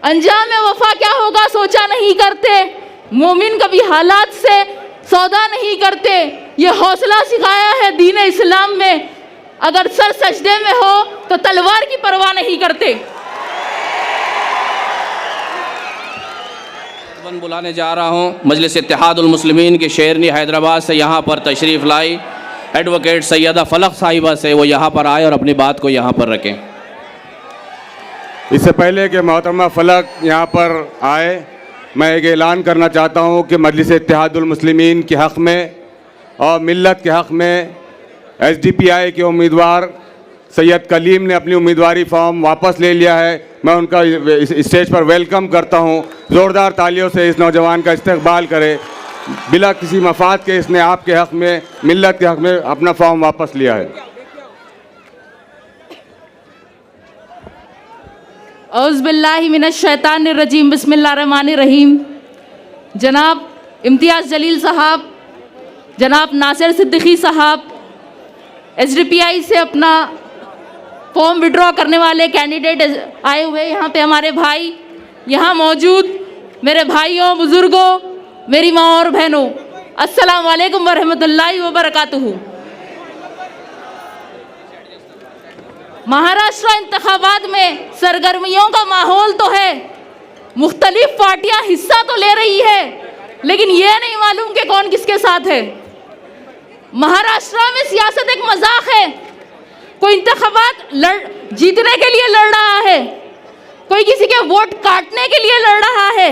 अंजाम वफा क्या होगा सोचा नहीं करते, मोमिन कभी हालात से सौदा नहीं करते। ये हौसला सिखाया है दीन इस्लाम में, अगर सर सजदे में हो तो तलवार की परवाह नहीं करते। बुलाने जा रहा हूँ मजलिस इत्तेहादुल मुस्लिमीन के शेरनी हैदराबाद से यहाँ पर तशरीफ़ लाई एडवोकेट सैयदा फलक साहिबा से, वो यहाँ पर आए और अपनी बात को यहाँ पर रखें। इससे पहले कि मोहतरमा फलक यहाँ पर आए, मैं एक ऐलान करना चाहता हूँ कि मजलिस इत्तेहादुल मुस्लिमीन के हक़ में और मिल्लत के हक़ में SDPI के उम्मीदवार सैयद कलीम ने अपनी उम्मीदवारी फॉर्म वापस ले लिया है। मैं उनका स्टेज पर वेलकम करता हूँ। ज़ोरदार तालियों से इस नौजवान का इस्तकबाल करें। बिला किसी मफाद के इसने आपके हक़ में, मिल्लत के हक़ में अपना फॉर्म वापस लिया है। औज़ु बिल्लाहि मिनश शैतानिर रजीम, बिस्मिल्लाहिर रहमानिर रहीम। जनाब इम्तियाज़ जलील साहब, जनाब नासिर सिद्दीकी साहब, SDPI से अपना फॉर्म विड्रॉ करने वाले कैंडिडेट आए हुए यहाँ पे हमारे भाई, यहाँ मौजूद मेरे भाइयों, बुज़ुर्गों, मेरी माँ और बहनों, अस्सलाम वालेकुम वरहमतुल्लाहि वबरकातुहू। महाराष्ट्र इंतखाबात में सरगर्मियों का माहौल तो है, मुख्तलिफ पार्टियां हिस्सा तो ले रही है, लेकिन ये नहीं मालूम कि कौन किसके साथ है। महाराष्ट्र में सियासत एक मजाक है, कोई इंतखाबात जीतने के लिए लड़ रहा है, कोई किसी के वोट काटने के लिए लड़ रहा है।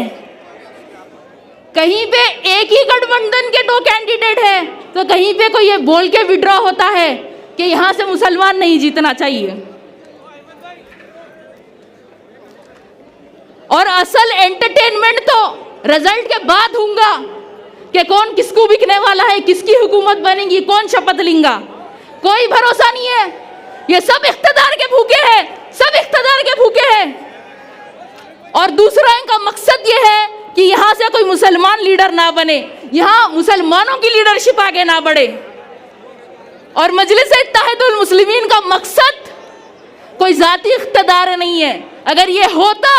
कहीं पे एक ही गठबंधन के 2 कैंडिडेट है तो कहीं पे कोई ये बोल के विड्रॉ होता है कि यहां से मुसलमान नहीं जीतना चाहिए। और असल एंटरटेनमेंट तो रिजल्ट के बाद होगा कि कौन किसको बिकने वाला है, किसकी हुकूमत बनेगी, कौन शपथ लेगा, कोई भरोसा नहीं है। ये सब इख्तिदार के भूखे हैं, सब इख्तिदार के भूखे हैं। और दूसरा इनका मकसद ये है कि यहाँ से कोई मुसलमान लीडर ना बने, यहाँ मुसलमानों की लीडरशिप आगे ना बढ़े। और मजलिस इत्तेहादुल मुस्लिमीन का मकसद कोई ज़ाती इख्तिदार नहीं है। अगर ये होता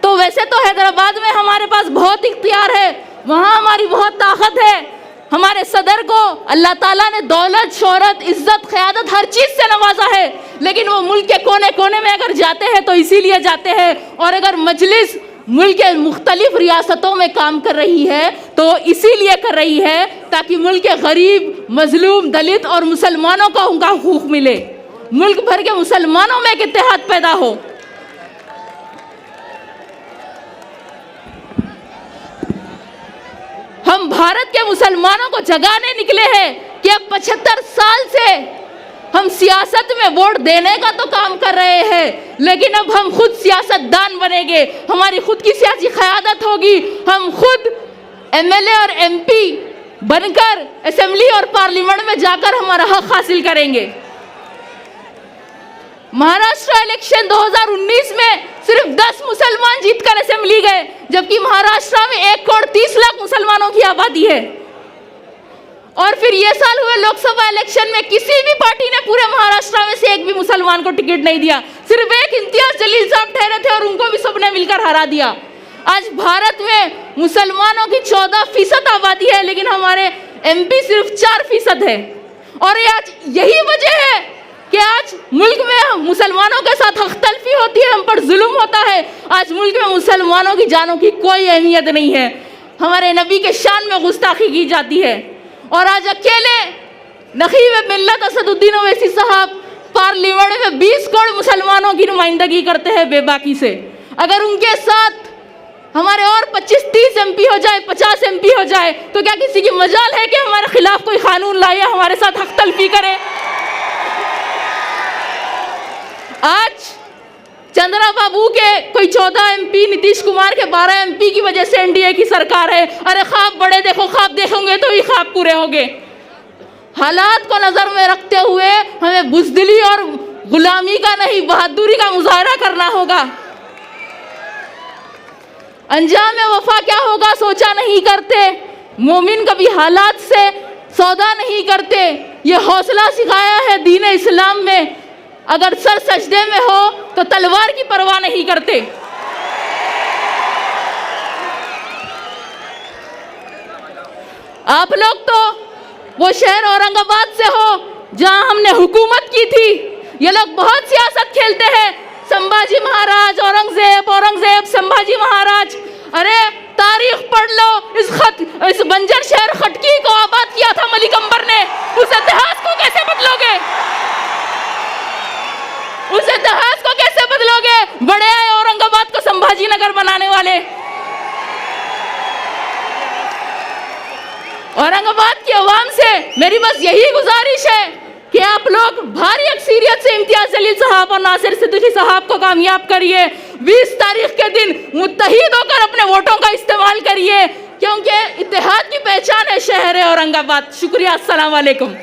तो वैसे तो हैदराबाद में हमारे पास बहुत इख्तियार है, वहाँ हमारी बहुत ताकत है। हमारे सदर को अल्लाह ताला ने दौलत, शोहरत, इज्जत, क़यादत हर चीज़ से नवाजा है, लेकिन वो मुल्क के कोने कोने में अगर जाते हैं तो इसीलिए जाते हैं। और अगर मजलिस मुल्क के मुख्तलिफ रियासतों में काम कर रही है तो इसीलिए कर रही है ताकि मुल्क के गरीब, मजलूम, दलित और मुसलमानों को उनका हुकूक मिले, मुल्क भर के मुसलमानों में एक इत्तेहाद पैदा हो। हम भारत के मुसलमानों को जगाने निकले हैं कि अब 75 साल से हम सियासत में वोट देने का तो काम कर रहे हैं, लेकिन अब हम खुद सियासतदान बनेंगे, हमारी खुद की सियासी क़यादत होगी, हम खुद MLA और MP बनकर असेंबली और पार्लियामेंट में जाकर हमारा हक हासिल करेंगे। महाराष्ट्र इलेक्शन 2019 में सिर्फ 10 मुसलमान जीतकर असेंबली गए, जबकि महाराष्ट्र में 1 करोड़ 30 लाख मुसलमानों की आबादी है। और फिर ये साल हुए लोकसभा इलेक्शन में किसी भी पार्टी ने पूरे महाराष्ट्र में से एक भी मुसलमान को टिकट नहीं दिया, सिर्फ एक इम्तियाज जलील साहब ठहरे थे और उनको भी सबने मिलकर हरा दिया। आज भारत में मुसलमानों की 14% आबादी है, लेकिन हमारे MP सिर्फ 4% है। और आज यही वजह है कि आज मुल्क में मुसलमानों के साथ हख्तलफी होती है, हम पर जुल्म होता है। आज मुल्क में मुसलमानों की जानों की कोई अहमियत नहीं है, हमारे नबी के शान में गुस्ताखी की जाती है। और आज अकेले नखीब मिल्लत असदुद्दीन ओवैसी साहब पार्लियामेंट में 20 करोड़ मुसलमानों की नुमाइंदगी करते हैं बेबाकी से। अगर उनके साथ हमारे और 25-30 MP हो जाए, 50 MP हो जाए, तो क्या किसी की मजाल है कि हमारे खिलाफ कोई कानून लाए, हमारे साथ हख्तलफी करे? आज चंद्रा बाबू के कोई 14 MP, नीतीश कुमार के 12 MP की वजह से NDA की सरकार है। अरे ख्वाब बड़े देखो, ख्वाब देखोगे तो ही ख्वाब पूरे होंगे। हालात को नजर में रखते हुए हमें बुज़दिली और गुलामी का नहीं, बहादुरी का मुजाहरा करना होगा। अंजाम वफा क्या होगा सोचा नहीं करते, मोमिन कभी हालात से सौदा नहीं करते। ये हौसला सिखाया है दीन इस्लाम में, अगर सर सजदे में हो तो तलवार की परवाह नहीं करते। आप लोग तो वो शहर औरंगाबाद से हो जहां हमने हुकूमत की थी। ये लोग बहुत सियासत खेलते हैं, संभाजी महाराज, औरंगजेब, संभाजी महाराज। अरे तारीख पढ़ लो, इस बंजर शहर खटकी को आबाद किया था मलिक अंबर ने। उस इतिहास को कैसे बदलोगे? उस इतिहास को कैसे बदलोगे? बड़े आए औरंगाबाद को संभाजी नगर बनाने वाले। औरंगाबाद की आवाम से मेरी बस यही गुजारिश है कि आप लोग भारी अक्सरियत से इम्तियाज जलील साहब और नासिर सिद्दीकी साहब को कामयाब करिए। 20 तारीख के दिन मुत्तहिद होकर अपने वोटों का इस्तेमाल करिए, क्योंकि इत्तेहाद की पहचान है शहर औरंगाबाद। शुक्रिया, अस्सलाम वालेकुम।